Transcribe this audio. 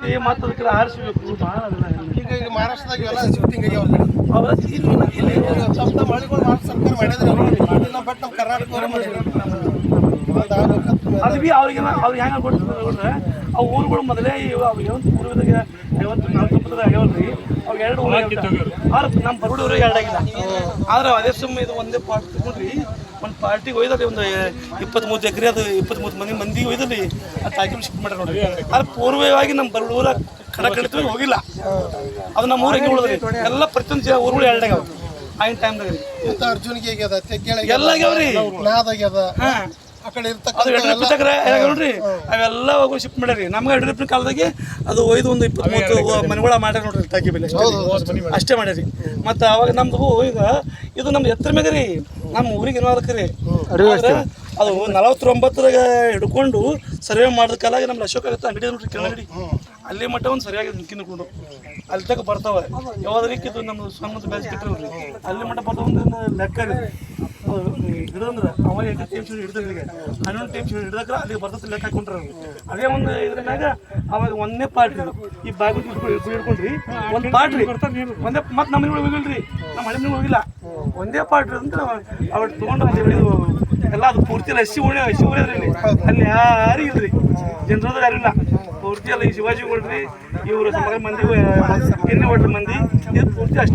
ಐತಿ ಮತ್ತು ಅದಕ್ಕೆಲ್ಲ ಆರಿಸ್ಬೇಕು ಭಾಳ ಅದಲ್ಲ ಈಗ ಮಹಾರಾಷ್ಟ್ರದಾಗ ಎಲ್ಲ ಶಿಫ್ಟಿಂಗ್ ಆಗ್ಯಾವ ಅವಾಗ ಇಲ್ಲಿ ಸ್ವಲ್ಪ ಮಳಿಗಳು ಮಹಾರಾಷ್ಟ್ರ ಸರ್ಕಾರ ಮಾಡಿದ್ರೆ ಇಲ್ಲ ಬಟ್ ನಮ್ಮ ಕರ್ನಾಟಕದವ್ರು ಮಾಡಿದ್ರು ಅದು ಭೀ ಅವ್ರಿಗೆಲ್ಲ ಅವ್ರಿಗೆ ಹೆಂಗೆ ಕೊಡ್ತಾರೆ ಅವು ಊರುಗಳು ಮೊದಲೇ ಅವು ಏನು ಪೂರ್ವದಾಗ 50-40 ಆಗ್ಯಾವಲ್ರಿ ಅವಾಗ 2 ಊರು ಆದ್ರೆ ನಮ್ಮ ಬರೋಡವ್ರಿಗೆ 2 ಆಗಿಲ್ಲ ಆದ್ರೆ ಅದೇ ಸುಮ್ಮನೆ ಇದು ಒಂದೇ ಪಾರ್ಟ್ ತಗೊಂಡ್ರಿ ಒಂದು ಪಾರ್ಟಿಗೆ ಒಯ್ದಲ್ಲಿ ಒಂದು 23 ಎಕರೆ ಅದು 23 ಮಂದಿಗೆ ಒಯ್ದಲ್ಲಿ ಅದು ತಾಕಿ ಶಿಫ್ಟ್ ಮಾಡ್ಯಾರ ನೋಡ್ರಿ ಆದ್ರೆ ಪೂರ್ವವಾಗಿ ನಮ್ಮ ಬರೋಡೂರ ಕಡಕಡಿತ ಹೋಗಿಲ್ಲ ಅದು ನಮ್ಮ ಊರಿಗೆ ಉಳಿದ್ರಿ ಎಲ್ಲ ಪ್ರತಿಯೊಂದು ಊರುಗಳು 2 ಆಗ್ಯಾವ ಆಗಿನ ಟೈಮ್ದಾಗ ರೀ ಅರ್ಜುನ್ಗೆ ಆಗ್ಯದ ತೆಗ್ಗೆಳ ಎಲ್ಲ ಆಗ್ಯಾವ್ರಿ ನಾದಾಗ್ಯದ ಹಾಂ ಆ ಕಡೆ ಅದು ಯಡಿಯೂರಪ್ಪನ ನೋಡ್ರಿ ಅವೆಲ್ಲ ಹೋಗಿ ಶಿಫ್ಟ್ ಮಾಡ್ಯಾರಿ ನಮ್ಗೆ ಯಡಿಯೂರಪ್ಪನ ಕಾಲದಾಗೆ ಅದು ಒಯ್ದು ಒಂದು 20-30 ಮನೆಗಳ ಮಾಡ್ಯಾರ ನೋಡ್ರಿ ತಾಕಿ ಬೆಲೆ ಅಷ್ಟೇ ಮಾಡ್ಯಾರಿ ಮತ್ತು ಅವಾಗ ನಮ್ದು ಈಗ ಇದು ನಮ್ದು ಎತ್ತರ ಮ್ಯಾಗ ರೀ ನಮ್ಮ ಊರಿಗೆ ಏನಾದಕ್ಕೆ ಅದು 49ರಾಗ ಹಿಡ್ಕೊಂಡು ಸರ್ವೆ ಮಾಡಿದ ಕಾಲಾಗ ನಮ್ದು ಅಶೋಕ ಆಗುತ್ತೆ ಅಂಗಡಿ ನೋಡ್ರಿ ಕಿರಣ ಅಂಗಡಿ ಅಲ್ಲಿ ಮಟ್ಟ ಒಂದು ಸರಿಯಾಗಿ ಕಿಂದ್ಕೊಂಡು ಅಲ್ಲಿ ತನಕ ಬರ್ತಾವೆ ಯಾವ್ದಕ್ಕೆ ಇದು ನಮ್ಮ ಸ್ವಂತ ಬ್ಯಾಚ್ ಬಿಟ್ಟಿರೋದ್ರಿ ಅಲ್ಲಿ ಮಟ್ಟ ಬರ್ತಾವ ಒಂದು ಲೆಕ್ಕ ರೀ ಹಿಡಿದಂದ್ರೆ ಅವ 8 ಟೈಮ್ ಹಿಡಿದ್ರೆ 11 ಟೈಮ್ ಹಿಡಿದಾಗ ಅಲ್ಲಿಗೆ ಬರ್ತದೆ ಲೆಕ್ಕ ಹಾಕೊಂಡ್ರೆ ಅದೇ ಒಂದು ಇದ್ರ ಮ್ಯಾಗ ಅವಾಗ ಒಂದೇ ಪಾರ್ಟ್ ಇದು ಈ ಬಾಗಿಲು ಹಿಡ್ಕೊಂಡ್ರಿ ಒಂದು ಪಾರ್ಟ್ ರೀ ಒಂದೇ ಮತ್ತೆ ನಮ್ಮ ಮನೆಗಳು ಹೋಗಿಲ್ರಿ ನಮ್ಮ ಹಳೆ ಹೋಗಿಲ್ಲ ಒಂದೇ ಪಾರ್ಟ್ ಅಂತ ಅವ್ರು ತೊಗೊಂಡು ಎಲ್ಲ ಅದು ಪೂರ್ತಿ ಎಲ್ಲ ಹಸಿ ಉಳಿದ್ರಿ ಅಲ್ಲಿ ಯಾರು ಇಲ್ರಿ ಜನರದ ಯಾರಿಲ್ಲ ಪೂರ್ತಿ ಎಲ್ಲ ಈ ಶಿವಾಜಿ ಕೊಡ್ರಿ ಇವರು ಮಂದಿ ಎಣ್ಣೆ ಹೊಡ್ರಿ ಮಂದಿ ಇದು ಪೂರ್ತಿ ಅಷ್ಟೇ